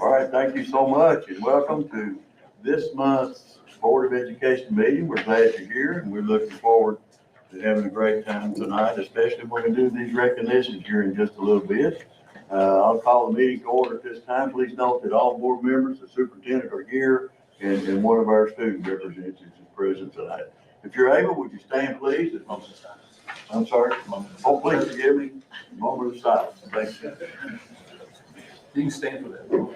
All right, thank you so much and welcome to this month's Board of Education meeting. We're glad you're here and we're looking forward to having a great time tonight, especially when we do these recognitions here in just a little bit. I'll call the meeting to order at this time. Please note that all board members, the superintendent are here and one of our student representatives is present tonight. If you're able, would you stand please? I'm sorry. Oh, please forgive me. Moment of silence. Thank you. You can stand for that.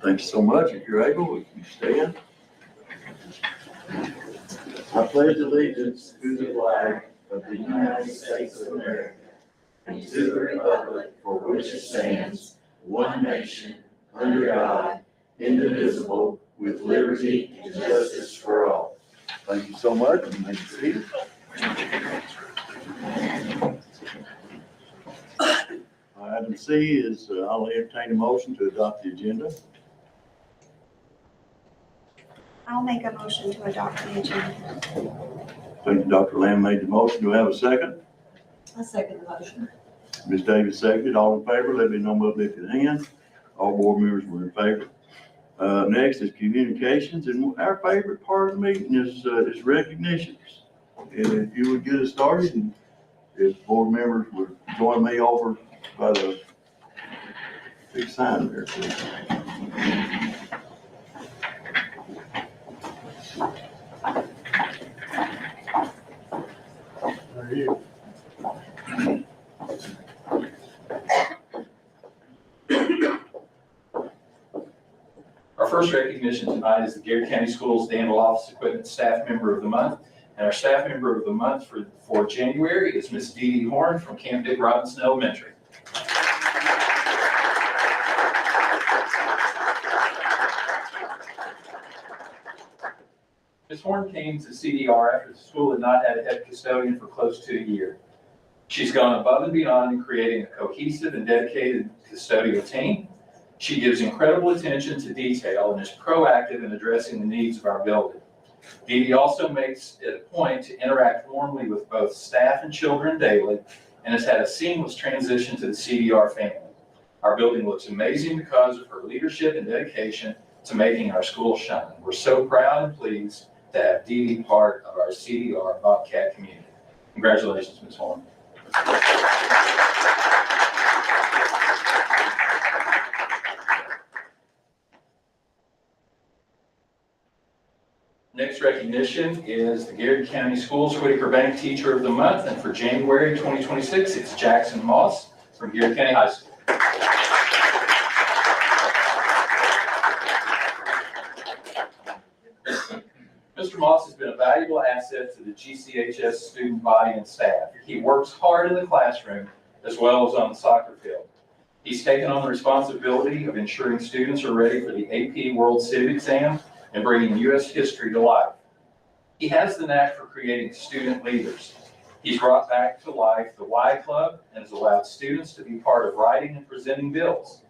Thanks so much. If you're able, would you stand? I pledge allegiance to the flag of the United States of America and to the republic for which it stands, one nation, under God, indivisible, with liberty and justice for all. Thank you so much. You may be seated. Item C is I'll entertain a motion to adopt the agenda. I'll make a motion to adopt the agenda. Thank you, Dr. Lamb made the motion. Do I have a second? I'll second the motion. Ms. Davis seconded. All in favor, let me know by lifting hand. All board members were in favor. Next is communications, and our favorite part of the meeting is recognitions. And if you would get us started, and if board members would join me over by the big sign there, please. first recognition tonight is the Garrard County Schools Danville Office Equipment Staff Member of the Month. And our Staff Member of the Month for January is Miss Dee Dee Horn from Camp Dick Robinson Elementary. Ms. Horn came to CDR after the school had not had a head custodian for close to a year. She's gone above and beyond in creating a cohesive and dedicated custodial team. She gives incredible attention to detail and is proactive in addressing the needs of our building. Dee Dee also makes it a point to interact warmly with both staff and children daily and has had a seamless transition to the CDR family. Our building looks amazing because of her leadership and dedication to making our school shine. We're so proud and pleased to have Dee Dee part of our CDR Bobcat community. Congratulations, Ms. Horn. Next recognition is the Garrard County Schools Whitaker Bank Teacher of the Month, and for January 2026, it's Jackson Moss from Garrard County High School. Mr. Moss has been a valuable asset to the GCHS student body and staff. He works hard in the classroom as well as on the soccer field. He's taken on the responsibility of ensuring students are ready for the AP World Civ exam and bringing U.S. history to life. He has the knack for creating student leaders. He's brought back to life the Y Club and has allowed students to be part of writing and presenting bills.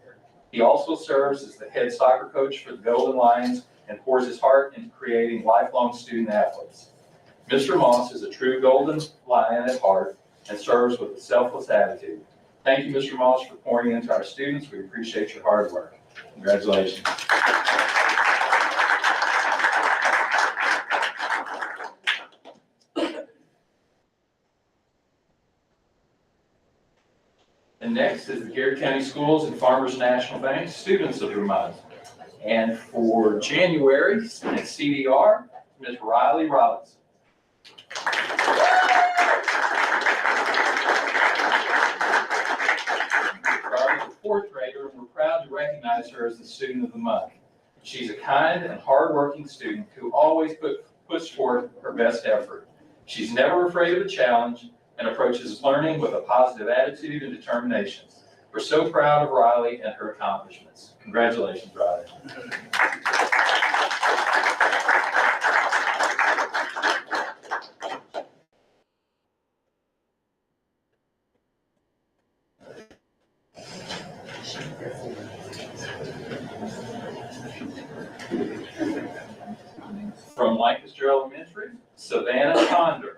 He also serves as the head soccer coach for the Golden Lions and pours his heart into creating lifelong student athletes. Mr. Moss is a true Golden Lion at heart and serves with a selfless attitude. Thank you, Mr. Moss, for pouring into our students. We appreciate your hard work. Congratulations. And next is the Garrard County Schools and Farmers National Bank Students of the Month. And for January at CDR, Ms. Riley Robinson. Riley's a fourth grader, and we're proud to recognize her as the Student of the Month. She's a kind and hardworking student who always puts forth her best effort. She's never afraid of a challenge and approaches learning with a positive attitude and determination. We're so proud of Riley and her accomplishments. Congratulations, Riley. From Lancaster Elementary, Savannah Condor.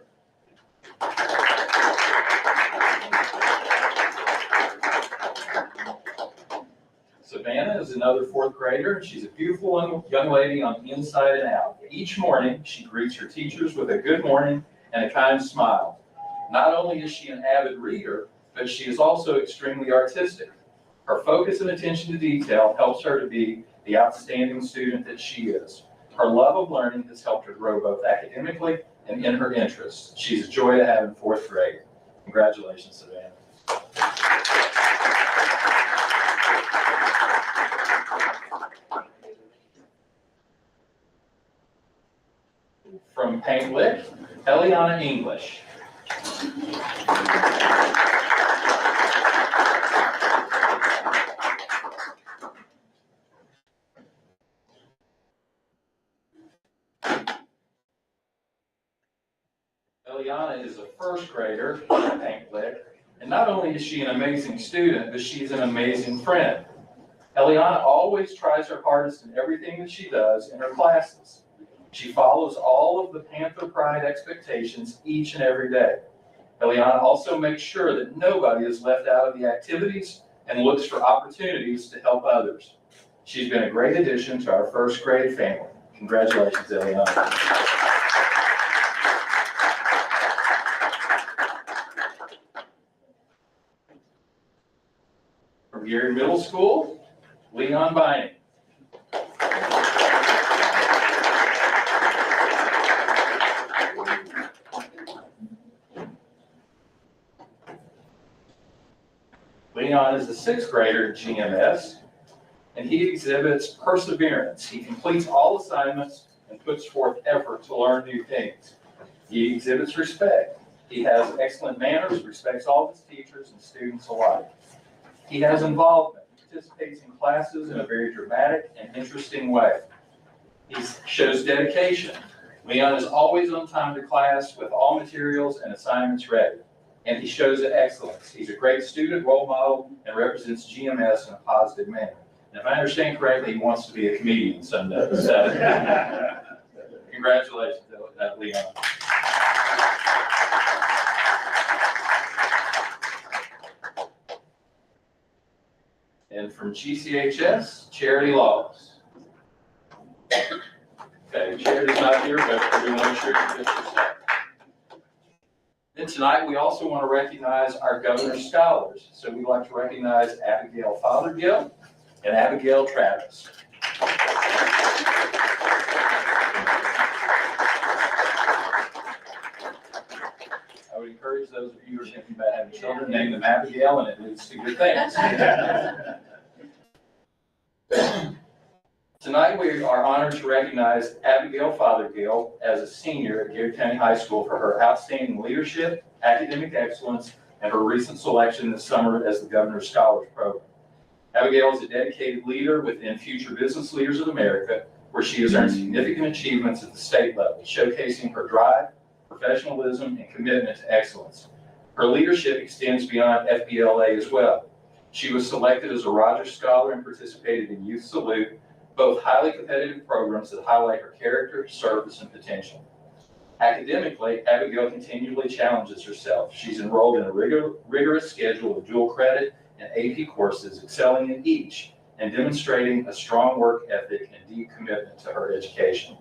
Savannah is another fourth grader. She's a beautiful young lady on the inside and out. Each morning, she greets her teachers with a good morning and a kind smile. Not only is she an avid reader, but she is also extremely artistic. Her focus and attention to detail helps her to be the outstanding student that she is. Her love of learning has helped her grow both academically and in her interests. She's a joy to have in fourth grade. Congratulations, Savannah. From Paint Lick, Eliana English. Eliana is a first grader at Paint Lick, and not only is she an amazing student, but she's an amazing friend. Eliana always tries her hardest in everything that she does in her classes. She follows all of the Panther Pride expectations each and every day. Eliana also makes sure that nobody is left out of the activities and looks for opportunities to help others. She's been a great addition to our first grade family. Congratulations, Eliana. From Garrard Middle School, Leon Bynum. Leon is a sixth grader at GMS. and he exhibits perseverance. He completes all assignments and puts forth effort to learn new things. He exhibits respect. He has excellent manners, respects all of his teachers and students alike. He has involvement. He participates in classes in a very dramatic and interesting way. He shows dedication. Leon is always on time to class with all materials and assignments ready. And he shows excellence. He's a great student, role model, and represents GMS in a positive manner. And if I understand correctly, he wants to be a comedian someday. So, congratulations, Leon. And from GCHS, Charity Laws. Okay, Charity's not here, but we want to make sure you get yourself. Then tonight, we also want to recognize our Governor's Scholars. So we'd like to recognize Abigail Fothergill and Abigail Travis. I would encourage those of you who are thinking about having children, name them Abigail, and it leads to good things. Tonight, we are honored to recognize Abigail Fothergill as a senior at Garrard County High School for her outstanding leadership, academic excellence, and her recent selection this summer as the Governor's Scholars Program. Abigail is a dedicated leader within Future Business Leaders of America, where she has earned significant achievements at the state level, showcasing her drive, professionalism, and commitment to excellence. Her leadership extends beyond FBLA as well. She was selected as a Rogers Scholar and participated in Youth Salute, both highly competitive programs that highlight her character, service, and potential. Academically, Abigail continually challenges herself. She's enrolled in a rigorous schedule of dual credit and AP courses, excelling in each and demonstrating a strong work ethic and deep commitment to her education.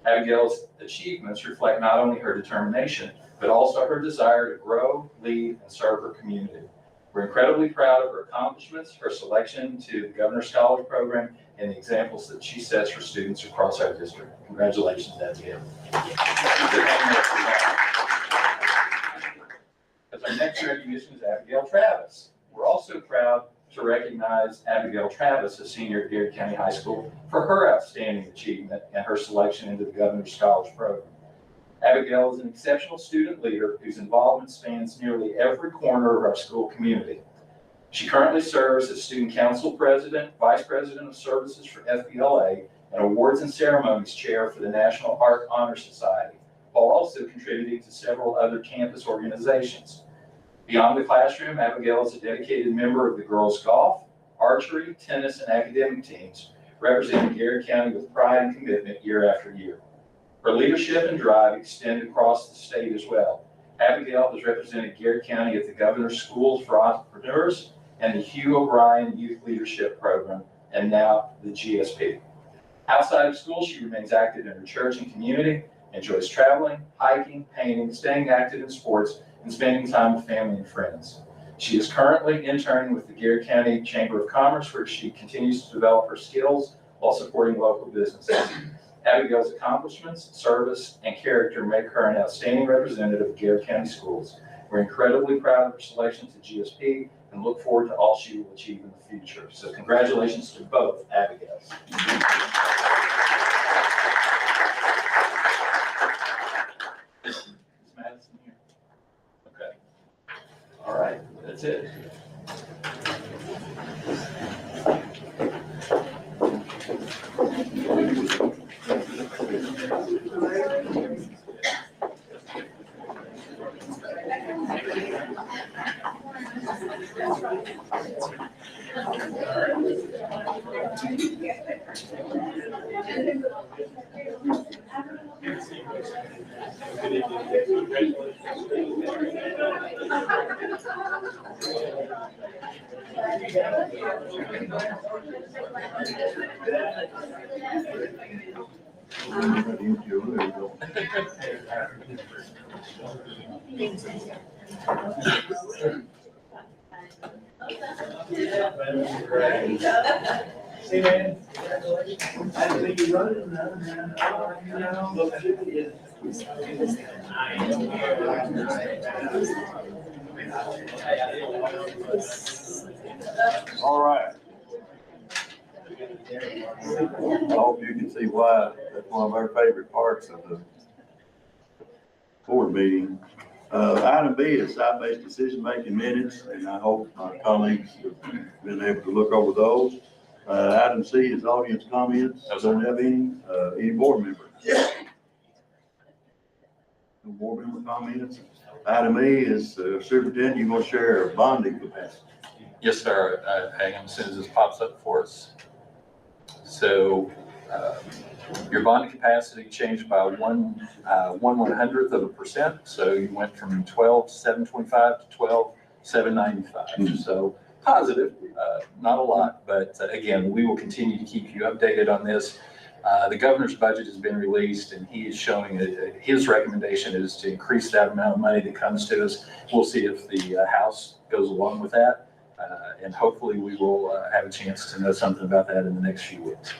Abigail's achievements reflect not only her determination, but also her desire to grow, lead, and serve her community. We're incredibly proud of her accomplishments, her selection to the Governor's Scholars Program, and the examples that she sets for students across our district. Congratulations, Abigail. As our next recognition is Abigail Travis. We're also proud to recognize Abigail Travis, a senior at Garrard County High School, for her outstanding achievement and her selection into the Governor's Scholars Program. Abigail is an exceptional student leader whose involvement spans nearly every corner of our school community. She currently serves as Student Council President, Vice President of Services for FBLA, and Awards and Ceremonies Chair for the National Art Honor Society, while also contributing to several other campus organizations. Beyond the classroom, Abigail is a dedicated member of the girls' golf, archery, tennis, and academic teams, representing Garrard County with pride and commitment year after year. Her leadership and drive extend across the state as well. Abigail has represented Garrard County at the Governor's Schools for Entrepreneurs and the Hugh O'Brien Youth Leadership Program, and now the GSP. Outside of school, she remains active in her church and community, enjoys traveling, hiking, painting, staying active in sports, and spending time with family and friends. She is currently interning with the Garrard County Chamber of Commerce, where she continues to develop her skills while supporting local businesses. Abigail's accomplishments, service, and character make her an outstanding representative of Garrard County Schools. We're incredibly proud of her selection to GSP and look forward to all she will achieve in the future. So congratulations to both Abigails. Is Madison here? Okay. All right, that's it. Hey man, I think you run it now. All right. I hope you can see why that's one of our favorite parts of the board meeting. Item B is site-based decision-making minutes, and I hope my colleagues have been able to look over those. Item C is audience comments. Don't have any board members. No board member comments. Item E is superintendent, you want to share bonding capacity? Yes, sir. Hang on as soon as this pops up for us. So your bonding capacity changed by 1/100%. So you went from 12,725 to 12,795. So positive, not a lot, but again, we will continue to keep you updated on this. The governor's budget has been released, and he is showing his recommendation is to increase that amount of money that comes to us. We'll see if the House goes along with that. And hopefully we will have a chance to know something about that in the next few weeks.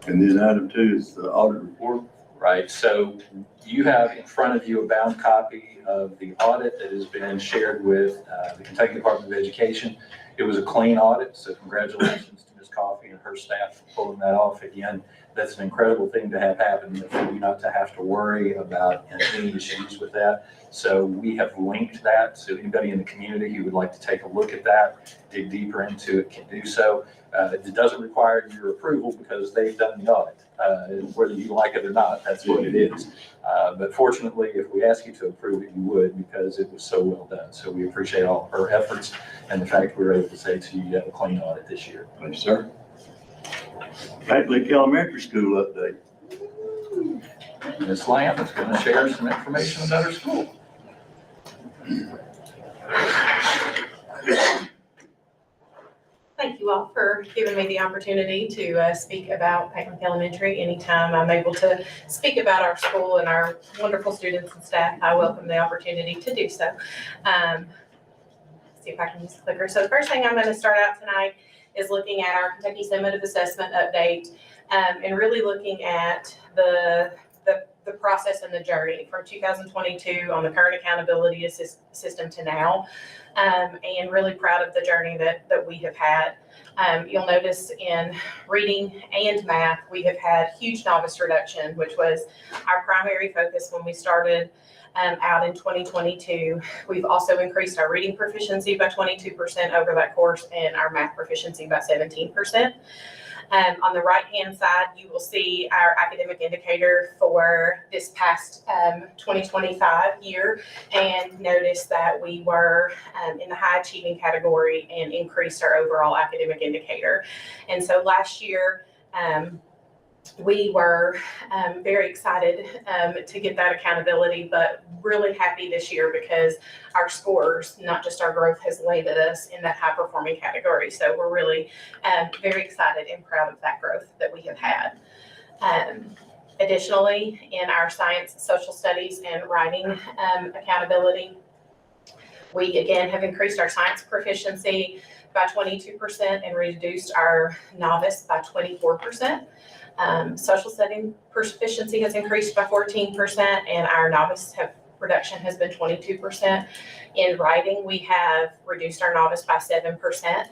And then item 2 is the audit report. Right, so you have in front of you a bound copy of the audit that has been shared with the Kentucky Department of Education. It was a clean audit, so congratulations to Ms. Coffey and her staff for pulling that off. Again, that's an incredible thing to have happen, for you not to have to worry about any issues with that. So we have linked that, so anybody in the community who would like to take a look at that, dig deeper into it, can do so. It doesn't require your approval because they've done the audit. Whether you like it or not, that's what it is. But fortunately, if we ask you to approve it, you would, because it was so well done. So we appreciate all of her efforts and the fact we were able to say to you, you have a clean audit this year. Thank you, sir. Back Lake Elementary School update. Ms. Lamb is going to share some information about her school. Thank you all for giving me the opportunity to speak about Pike Elementary. Anytime I'm able to speak about our school and our wonderful students and staff, I welcome the opportunity to do so. See if I can use the clicker. So the first thing I'm going to start out tonight is looking at our Kentucky Summative Assessment update and really looking at the process and the journey from 2022 on the current accountability system to now. And really proud of the journey that we have had. You'll notice in reading and math, we have had huge novice reduction, which was our primary focus when we started out in 2022. We've also increased our reading proficiency by 22% over that course and our math proficiency by 17%. On the right-hand side, you will see our academic indicator for this past 2025 year, and notice that we were in the high achieving category and increased our overall academic indicator. And so last year, we were very excited to get that accountability, but really happy this year because our scores, not just our growth, has landed us in that high performing category. So we're really very excited and proud of that growth that we have had. Additionally, in our science, social studies, and writing accountability, we again have increased our science proficiency by 22% and reduced our novice by 24%. Social study proficiency has increased by 14%, and our novice reduction has been 22%. In writing, we have reduced our novice by 7%.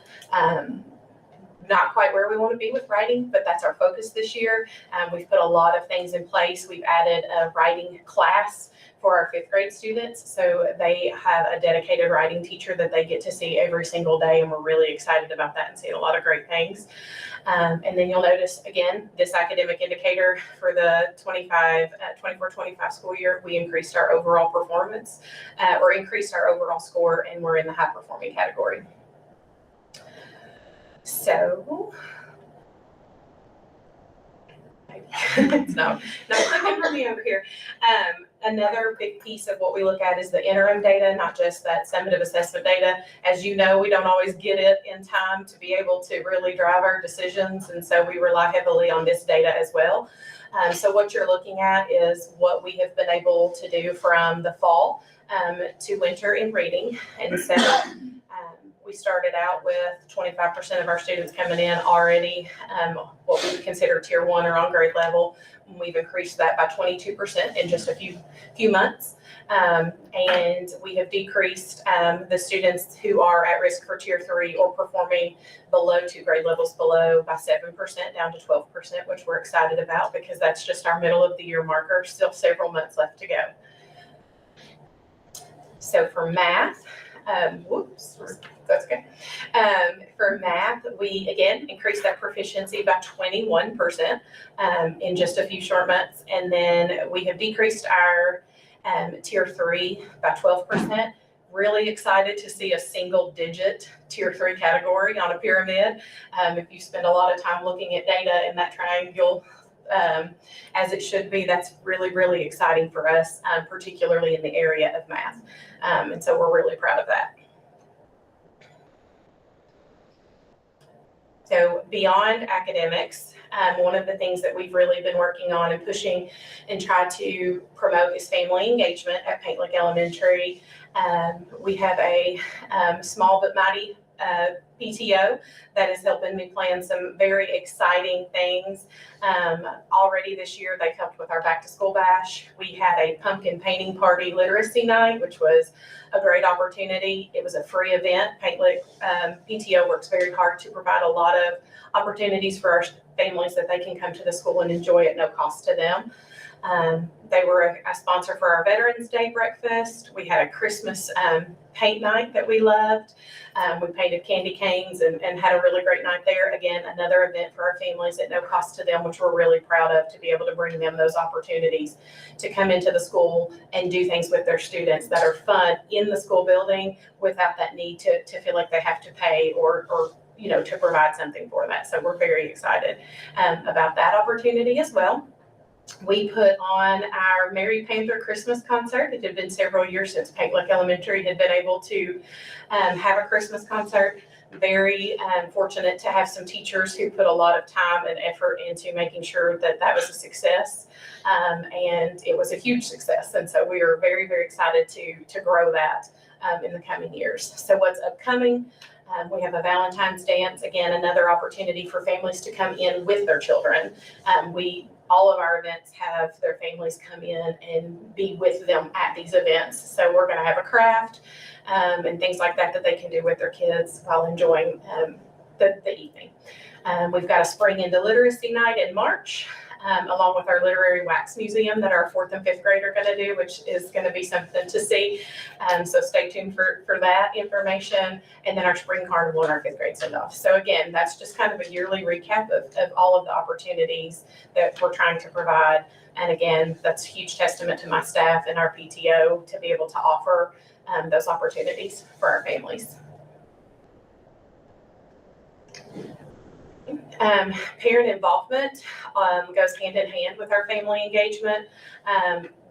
Not quite where we want to be with writing, but that's our focus this year. We've put a lot of things in place. We've added a writing class for our 5th grade students. So they have a dedicated writing teacher that they get to see every single day, and we're really excited about that and seeing a lot of great things. And then you'll notice, again, this academic indicator for the 24-25 school year, we increased our overall performance or increased our overall score, and we're in the high performing category. So, it's not clicking for me over here. Another big piece of what we look at is the interim data, not just that summative assessment data. As you know, we don't always get it in time to be able to really drive our decisions, and so we rely heavily on this data as well. So what you're looking at is what we have been able to do from the fall to winter in reading. And so we started out with 25% of our students coming in already what we would consider tier 1 or on grade level. We've increased that by 22% in just a few months. And we have decreased the students who are at risk for tier 3 or performing below 2 grade levels below by 7% down to 12%, which we're excited about because that's just our middle of the year marker. Still several months left to go. So for math, that's okay. For math, we again increased that proficiency by 21% in just a few short months. And then we have decreased our tier 3 by 12%. Really excited to see a single digit tier 3 category on a pyramid. If you spend a lot of time looking at data in that triangle, as it should be, that's really, really exciting for us, particularly in the area of math. And so we're really proud of that. So beyond academics, one of the things that we've really been working on and pushing and try to promote is family engagement at Paint Lick Elementary. We have a small but mighty PTO that is helping me plan some very exciting things. Already this year, they've helped with our back to school bash. We had a pumpkin painting party literacy night, which was a great opportunity. It was a free event. Paint Lick PTO works very hard to provide a lot of opportunities for our families that they can come to the school and enjoy at no cost to them. They were a sponsor for our Veterans Day breakfast. We had a Christmas paint night that we loved. We painted candy canes and had a really great night there. Again, another event for our families at no cost to them, which we're really proud of, to be able to bring them those opportunities to come into the school and do things with their students that are fun in the school building without that need to feel like they have to pay or to provide something for that. So we're very excited about that opportunity as well. We put on our Merry Panther Christmas concert. It had been several years since Paint Lick Elementary had been able to have a Christmas concert. Very fortunate to have some teachers who put a lot of time and effort into making sure that that was a success. And it was a huge success. And so we are very, very excited to grow that in the coming years. So what's upcoming? We have a Valentine's dance, again, another opportunity for families to come in with their children. All of our events have their families come in and be with them at these events. So we're going to have a craft and things like that they can do with their kids while enjoying the evening. We've got a Spring into Literacy night in March, along with our Literary Wax Museum that our 4th and 5th grade are going to do, which is going to be something to see. So stay tuned for that information. And then our Spring Carnival and our 5th grade send-off. So again, that's just kind of a yearly recap of all of the opportunities that we're trying to provide. And again, that's a huge testament to my staff and our PTO to be able to offer those opportunities for our families. Parent involvement goes hand in hand with our family engagement.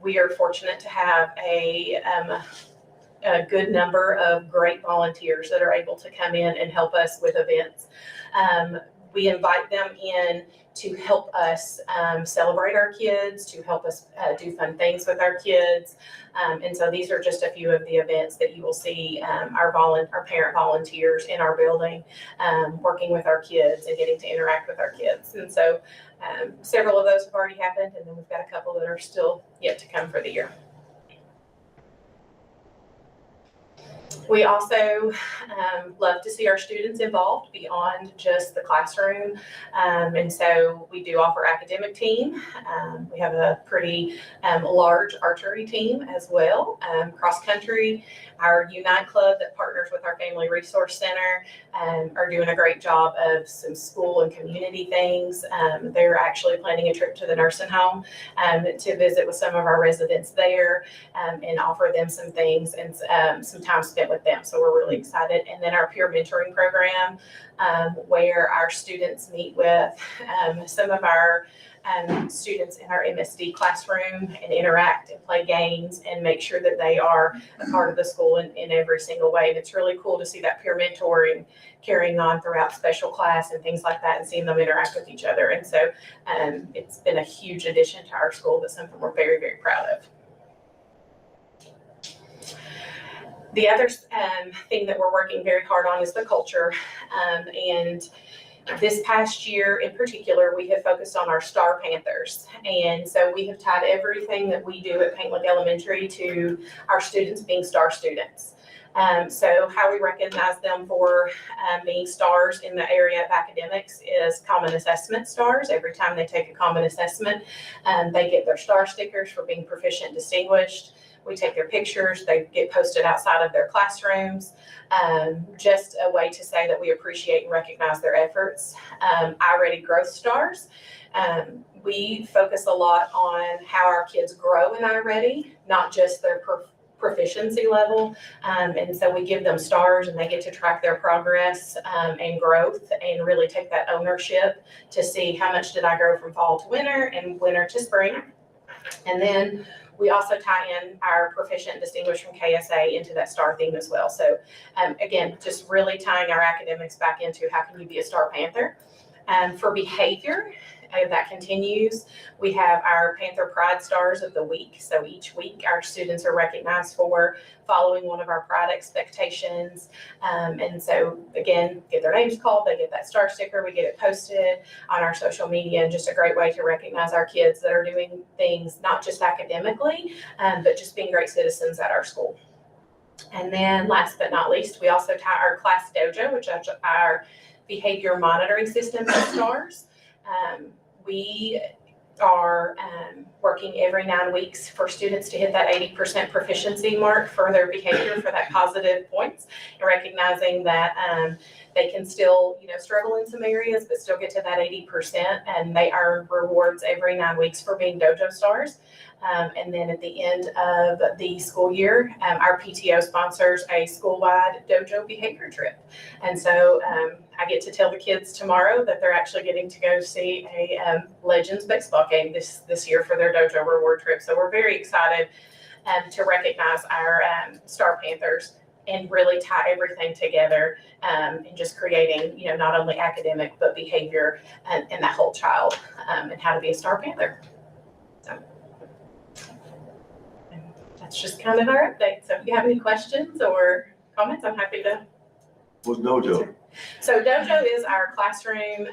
We are fortunate to have a good number of great volunteers that are able to come in and help us with events. We invite them in to help us celebrate our kids, to help us do fun things with our kids. And so these are just a few of the events that you will see our parent volunteers in our building working with our kids and getting to interact with our kids. And so several of those have already happened, and then we've got a couple that are still yet to come for the year. We also love to see our students involved beyond just the classroom. And so we do offer academic team. We have a pretty large archery team as well. Cross country, our Unite Club that partners with our Family Resource Center are doing a great job of some school and community things. They're actually planning a trip to the nursing home to visit with some of our residents there and offer them some things and some time spent with them. So we're really excited. And then our peer mentoring program, where our students meet with some of our students in our MSD classroom and interact and play games and make sure that they are a part of the school in every single way. And it's really cool to see that peer mentoring carrying on throughout special class and things like that and seeing them interact with each other. And so it's been a huge addition to our school. That's something we're very, very proud of. The other thing that we're working very hard on is the culture. And This past year in particular, we have focused on our Star Panthers. And so we have tied everything that we do at Paint Lick Elementary to our students being star students. So how we recognize them for being stars in the area of academics is common assessment stars. Every time they take a common assessment, they get their star stickers for being proficient and distinguished. We take their pictures, they get posted outside of their classrooms. Just a way to say that we appreciate and recognize their efforts. iReady Growth Stars. We focus a lot on how our kids grow in iReady, not just their proficiency level. And so we give them stars and they get to track their progress and growth and really take that ownership to see how much did I grow from fall to winter and winter to spring. And then we also tie in our proficient and distinguished from KSA into that star theme as well. So again, just really tying our academics back into how can you be a Star Panther. For behavior, that continues. We have our Panther Pride Stars of the week. So each week our students are recognized for following one of our pride expectations. And so again, get their names called, they get that star sticker, we get it posted on our social media, and just a great way to recognize our kids that are doing things not just academically, but just being great citizens at our school. And then last but not least, we also tie our class dojo, which is our behavior monitoring system to stars. We are working every 9 weeks for students to hit that 80% proficiency mark for their behavior, for that positive points, and recognizing that they can still, struggle in some areas, but still get to that 80%, and they earn rewards every 9 weeks for being dojo stars. And then at the end of the school year, our PTO sponsors a school-wide dojo behavior trip. And so I get to tell the kids tomorrow that they're actually getting to go see a Legends baseball game this year for their dojo reward trip. So we're very excited to recognize our Star Panthers and really tie everything together and just creating, not only academic, but behavior and that whole child and how to be a Star Panther. So that's just kind of our update. So if you have any questions or comments, I'm happy to. What's dojo? So dojo is our classroom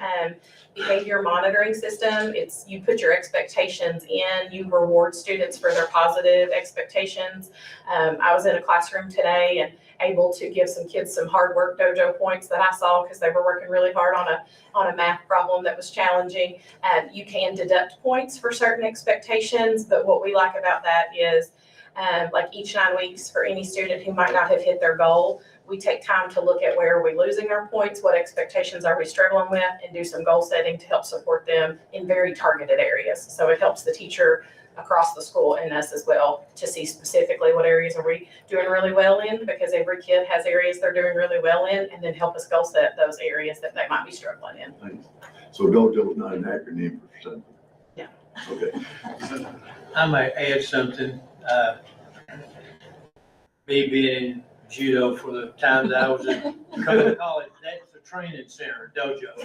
behavior monitoring system. It's you put your expectations in, you reward students for their positive expectations. I was in a classroom today and able to give some kids some hard work dojo points that I saw because they were working really hard on a math problem that was challenging. You can deduct points for certain expectations, but what we like about that is like each 9 weeks for any student who might not have hit their goal, we take time to look at where are we losing our points, what expectations are we struggling with, and do some goal setting to help support them in very targeted areas. So it helps the teacher across the school and us as well to see specifically what areas are we doing really well in, because every kid has areas they're doing really well in, and then help us goal set those areas that they might be struggling in. Thanks. So dojo is not an acronym for something? Yeah. Okay. I might add something. Me being in judo for the times that I was coming to college, that's a training center, dojo.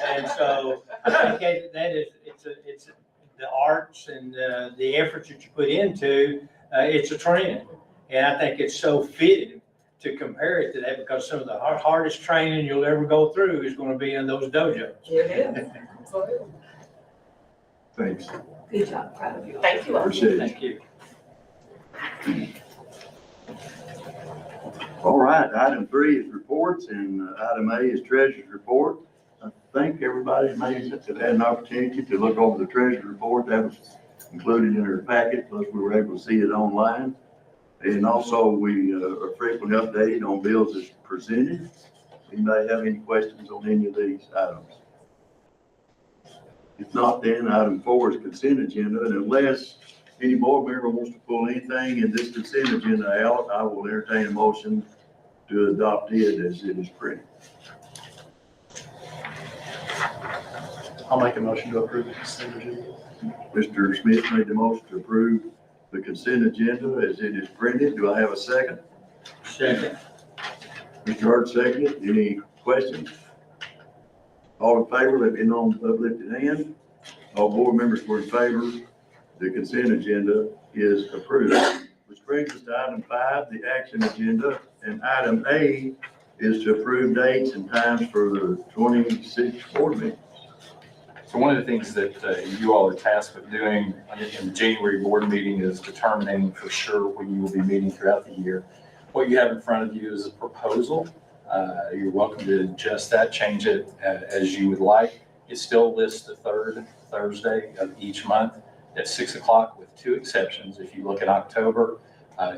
And so I think that is, it's the arts and the efforts that you put into, it's a training. And I think it's so fitting to compare it to that, because some of the hardest training you'll ever go through is going to be in those dojos. Yeah. Thanks. Good job, proud of you. Thank you all. Appreciate it. Thank you. All right, item 3 is reports, and item A is treasurer's report. I think everybody may have had an opportunity to look over the treasurer's report. That was included in our packet, plus we were able to see it online. And also, we are frequently updated on bills as presented. Anybody have any questions on any of these items? If not, then item 4 is consent agenda, and unless any board member wants to pull anything in this consent agenda out, I will entertain a motion to adopt it as it is printed. I'll make a motion to approve the consent agenda. Mr. Smith made the motion to approve the consent agenda as it is printed. Do I have a second? Second. Mr. Hart seconded. Any questions? All in favor, let me know with uplifted hand. All board members were in favor. The consent agenda is approved. Which brings us to item 5, the action agenda. And item A is to approve dates and times for the 26 board meetings. So one of the things that you all are tasked with doing in the January board meeting is determining for sure when you will be meeting throughout the year. What you have in front of you is a proposal. You're welcome to adjust that, change it as you would like. It still lists the third Thursday of each month at 6 o'clock with 2 exceptions. If you look at October,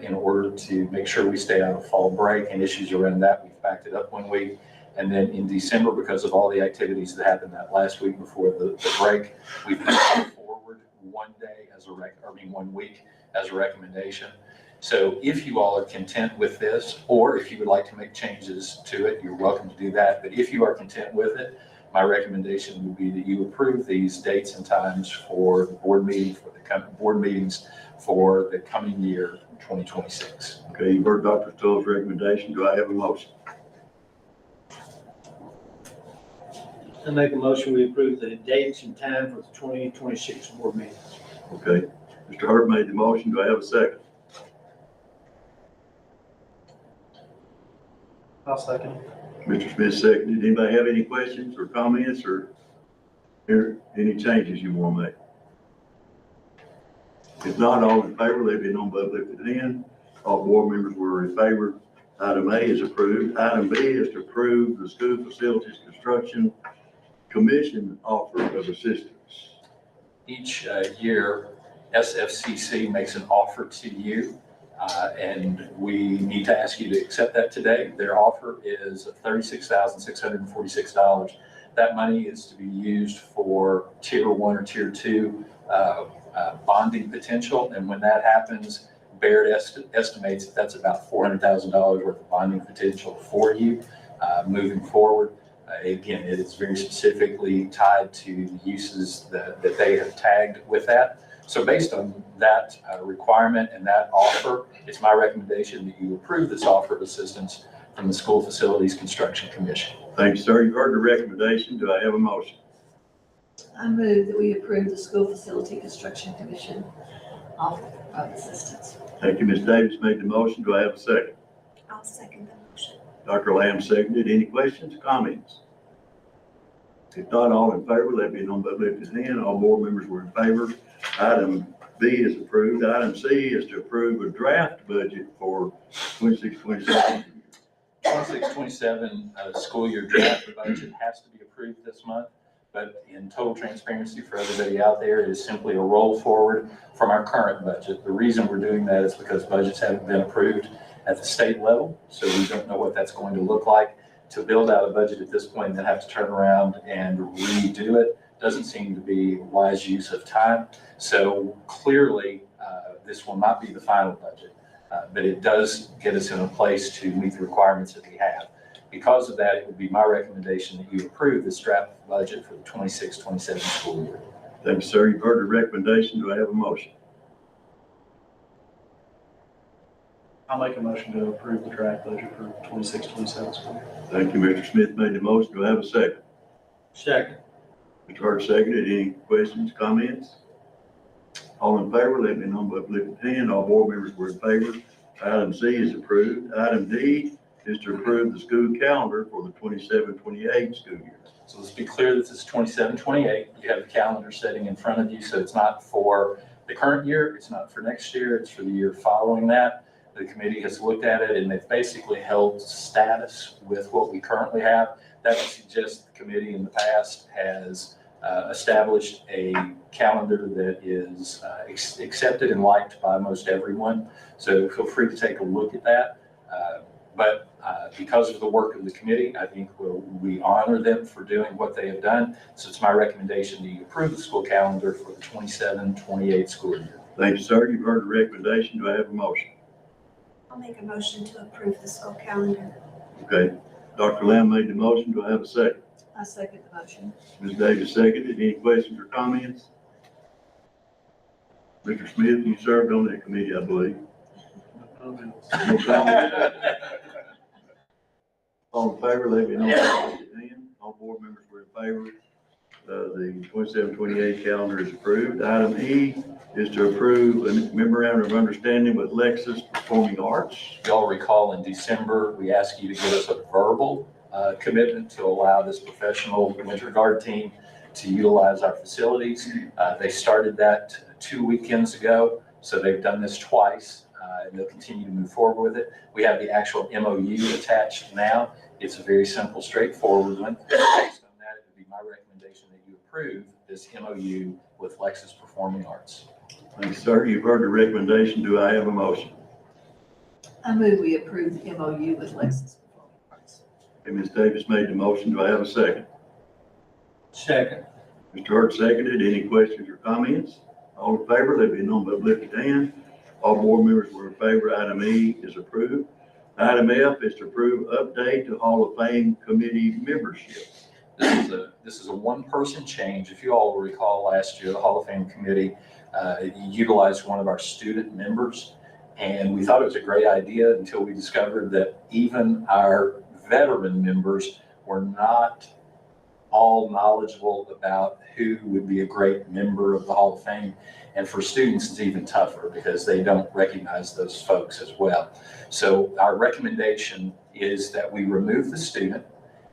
in order to make sure we stay out of fall break and issues around that, we've backed it up 1 week. And then in December, because of all the activities that happened that last week before the break, we've moved forward 1 day as 1 week as a recommendation. So if you all are content with this, or if you would like to make changes to it, you're welcome to do that. But if you are content with it, my recommendation would be that you approve these dates and times for the board meeting, for the board meetings for the coming year, 2026. Okay, you've heard Dr. Stoll's recommendation. Do I have a motion? I make a motion, we approve the dates and time for the 2026 board meetings. Okay, Mr. Hurt made the motion. Do I have a second? I'll second. Mr. Smith seconded. Anybody have any questions or comments or any changes you want to make? If not, all in favor, let it be known by the lifted hand. All board members were in favor. Item A is approved. Item B is to approve the School Facilities Construction Commission offer of assistance. Each year, SFCC makes an offer to you, and we need to ask you to accept that today. Their offer is $36,646. That money is to be used for Tier 1 or Tier 2 bonding potential, and when that happens, Garrard estimates that that's about $400,000 worth of bonding potential for you moving forward. Again, it is very specifically tied to the uses that they have tagged with that. So based on that requirement and that offer, it's my recommendation that you approve this offer of assistance from the School Facilities Construction Commission. Thank you, sir. You've heard the recommendation. Do I have a motion? I move that we approve the School Facility Construction Commission offer of assistance. Thank you. Ms. Davis made the motion. Do I have a second? I'll second the motion. Dr. Lamb seconded. Any questions, comments? If not, all in favor, let it be known by the lifted hand. All board members were in favor. Item B is approved. Item C is to approve a draft budget for 26-27. 26-27 school year draft budget has to be approved this month, but in total transparency for everybody out there, it is simply a roll forward from our current budget. The reason we're doing that is because budgets haven't been approved at the state level, so we don't know what that's going to look like. To build out a budget at this point and then have to turn around and redo it doesn't seem to be wise use of time. So clearly, this will not be the final budget, but it does get us in a place to meet the requirements that we have. Because of that, it would be my recommendation that you approve this draft budget for the 26-27 school year. Thank you, sir. You've heard the recommendation. Do I have a motion? I'll make a motion to approve the draft budget for 26-27 school year. Thank you. Mr. Smith made the motion. Do I have a second? Second. Mr. Hart seconded. Any questions, comments? All in favor, let me know by the lifted hand. All board members were in favor. Item C is approved. Item D is to approve the school calendar for the 27-28 school year. So let's be clear that this is 27-28. You have the calendar setting in front of you, so it's not for the current year, it's not for next year, it's for the year following that. The committee has looked at it and they've basically held status with what we currently have. That would suggest the committee in the past has established a calendar that is accepted and liked by most everyone. So feel free to take a look at that. But because of the work of the committee, I think we honor them for doing what they have done. So it's my recommendation that you approve the school calendar for the 27-28 school year. Thank you, sir. You've heard the recommendation. Do I have a motion? I'll make a motion to approve the school calendar. Okay. Dr. Lamb made the motion. Do I have a second? I second the motion. Ms. Davis seconded. Any questions or comments? Mr. Smith, you served on that committee, I believe. No comments. No comment? All in favor, let me know by the lifted hand. All board members were in favor. The 27-28 calendar is approved. Item E is to approve a memorandum of understanding with Lexus Performing Arts. Y'all recall in December, we asked you to give us a verbal commitment to allow this professional winter guard team to utilize our facilities. They started that 2 weekends ago, so they've done this twice, and they'll continue to move forward with it. We have the actual MOU attached now. It's a very simple, straightforward one. Based on that, it would be my recommendation that you approve this MOU with Lexus Performing Arts. Thank you, sir. You've heard the recommendation. Do I have a motion? I move we approve the MOU with Lexus Performing Arts. Okay, Ms. Davis made the motion. Do I have a second? Second. Mr. Hart seconded. Any questions or comments? All in favor, let it be known by lifted hand. All board members were in favor. Item E is approved. Item F is to approve update to Hall of Fame committee membership. This is a one-person change. If you all will recall last year, the Hall of Fame committee utilized one of our student members, and we thought it was a great idea until we discovered that even our veteran members were not all knowledgeable about who would be a great member of the Hall of Fame. And for students, it's even tougher because they don't recognize those folks as well. So our recommendation is that we remove the student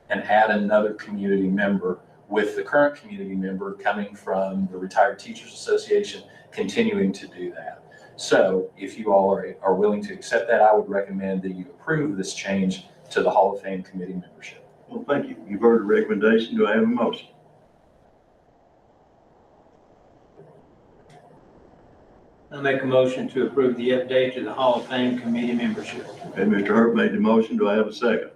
and add another community member, with the current community member coming from the Retired Teachers Association continuing to do that. So if you all are willing to accept that, I would recommend that you approve this change to the Hall of Fame committee membership. Well, thank you. You've heard the recommendation. Do I have a motion? I make a motion to approve the update to the Hall of Fame committee membership. Okay, Mr. Hurt made the motion. Do I have a second?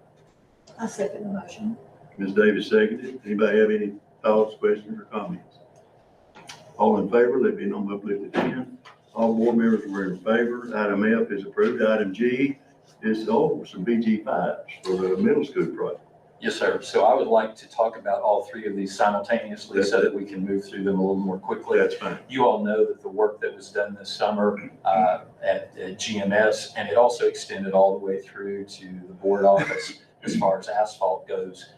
I second the motion. Ms. Davis seconded. Anybody have any thoughts, questions, or comments? All in favor, let it be known by lifted hand. All board members were in favor. Item F is approved. Item G is, some BG5s for the middle school project. Yes, sir. So I would like to talk about all three of these simultaneously so that we can move through them a little more quickly. That's fine. You all know that the work that was done this summer at GMS, and it also extended all the way through to the board office as far as asphalt goes,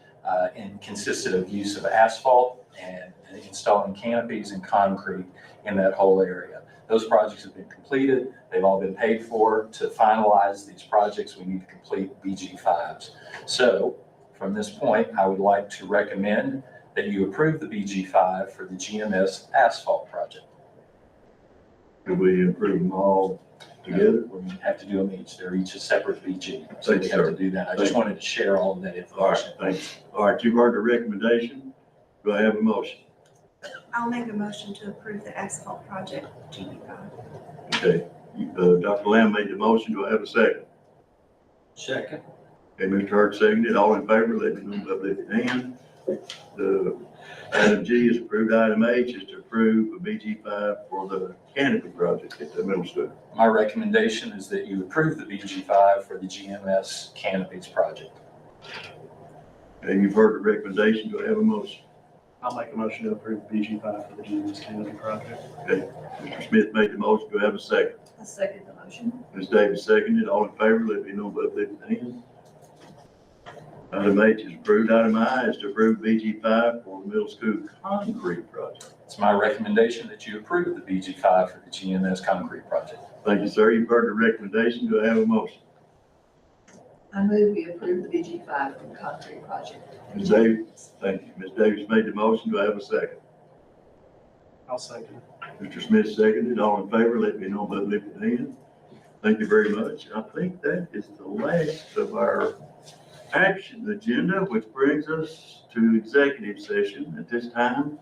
and consisted of use of asphalt and installing canopies and concrete in that whole area. Those projects have been completed. They've all been paid for. To finalize these projects, we need to complete BG5s. So from this point, I would like to recommend that you approve the BG5 for the GMS asphalt project. Could we approve them all together? We have to do them each. They're each a separate BG. So Thank we you, have sir. to do that. I Thank just you. wanted to share all of that All right, information. thanks. All right, you've heard the recommendation. Do I have a motion? I'll make a motion to approve the asphalt project, GB5. Okay, Dr. Lamb made the motion. Do I have a second? Second. Okay, Mr. Hart seconded. All in favor, let me know by lifted hand. The item G is approved. Item H is to approve a BG5 for the canopy project at the middle school. My recommendation is that you approve the BG5 for the GMS canopies project. Okay, you've heard the recommendation. Do I have a motion? I'll make a motion to approve BG5 for the GMS Canopy project. Okay, Mr. Smith made the motion. Do I have a second? I second the motion. Ms. Davis seconded. All in favor, let me know by lifted hand. Item H is approved. Item I is to approve BG5 for the middle school concrete project. It's my recommendation that you approve the BG5 for the GMS concrete project. Thank you, sir. You've heard the recommendation. Do I have a motion? I move we approve the BG5 for the concrete project. Ms. Davis, thank you. Ms. Davis made the motion. Do I have a second? I'll second. Mr. Smith seconded. All in favor, let me know by lifted hand. Thank you very much. I think that is the last of our action agenda, which brings us to executive session. At this time,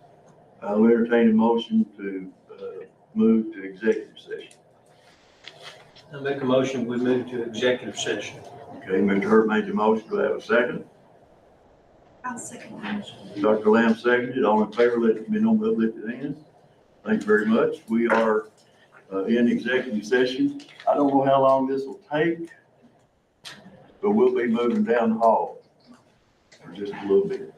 I'll entertain a motion to move to executive session. I make a motion, we move to executive session. Okay, Mr. Hurt made the motion. Do I have a second? I'll second the motion. Dr. Lamb seconded. All in favor, let me know by lifted hand. Thank you very much. We are in executive session. I don't know how long this will take, but we'll be moving down the hall for just a little bit.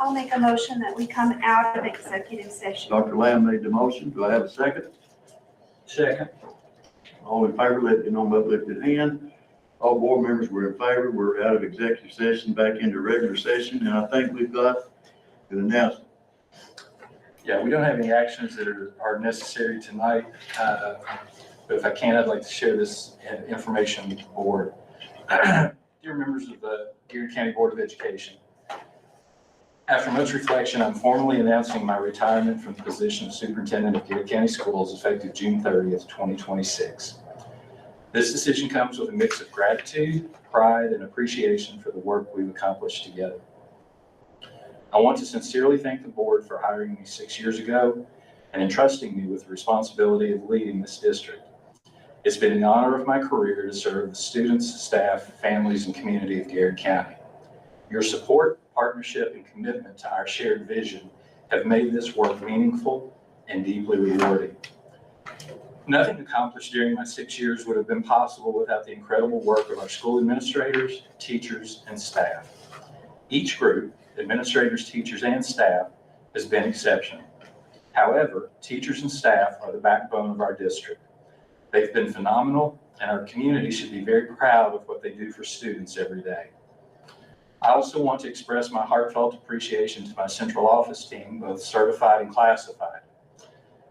I'll make a motion that we come out of executive session. Dr. Lamb made the motion. Do I have a second? Second. All in favor, let it know by uplifted hand. All board members were in favor. We're out of executive session, back into regular session, and I think we've got an announcement. Yeah, we don't have any actions that are necessary tonight, but if I can, I'd like to share this information with the board. Dear members of the Garrard County Board of Education, after much reflection, I'm formally announcing my retirement from the position of Superintendent of Garrard County Schools effective June 30th, 2026. This decision comes with a mix of gratitude, pride, and appreciation for the work we've accomplished together. I want to sincerely thank the board for hiring me 6 years ago and entrusting me with the responsibility of leading this district. It's been the honor of my career to serve the students, staff, families, and community of Garrard County. Your support, partnership, and commitment to our shared vision have made this work meaningful and deeply rewarding. Nothing accomplished during my 6 years would have been possible without the incredible work of our school administrators, teachers, and staff. Each group, administrators, teachers, and staff, has been exceptional. However, teachers and staff are the backbone of our district. They've been phenomenal, and our community should be very proud of what they do for students every day. I also want to express my heartfelt appreciation to my central office team, both certified and classified.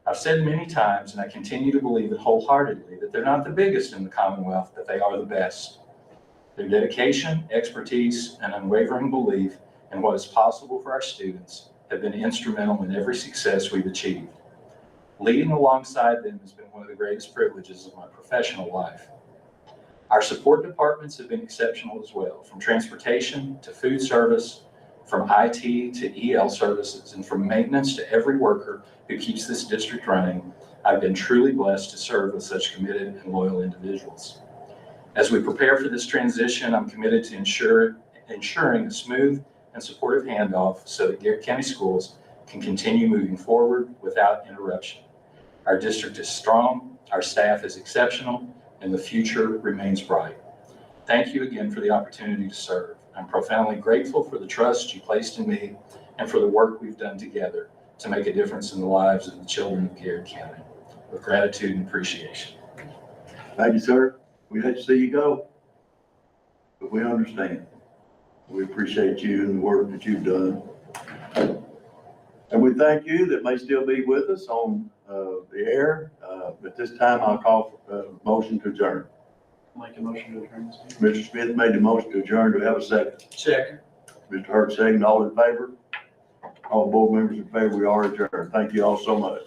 I've said many times, and I continue to believe it wholeheartedly, that they're not the biggest in the Commonwealth, but they are the best. Their dedication, expertise, and unwavering belief in what is possible for our students have been instrumental in every success we've achieved. Leading alongside them has been one of the greatest privileges of my professional life. Our support departments have been exceptional as well, from transportation to food service, from IT to EL services, and from maintenance to every worker who keeps this district running. I've been truly blessed to serve with such committed and loyal individuals. As we prepare for this transition, I'm committed to ensuring a smooth and supportive handoff so that Garrard County Schools can continue moving forward without interruption. Our district is strong, our staff is exceptional, and the future remains bright. Thank you again for the opportunity to serve. I'm profoundly grateful for the trust you placed in me and for the work we've done together to make a difference in the lives of the children of Garrard County. With gratitude and appreciation. Thank you, sir. We hate to see you go, but we understand. We appreciate you and the work that you've done. And we thank you that may still be with us on the air. At this time, I'll call for a motion to adjourn. Make a motion to adjourn this meeting. Mr. Smith made the motion to adjourn. Do we have a second? Second. Mr. Hurt, second. All in favor? All board members in favor, we are adjourned. Thank you all so much.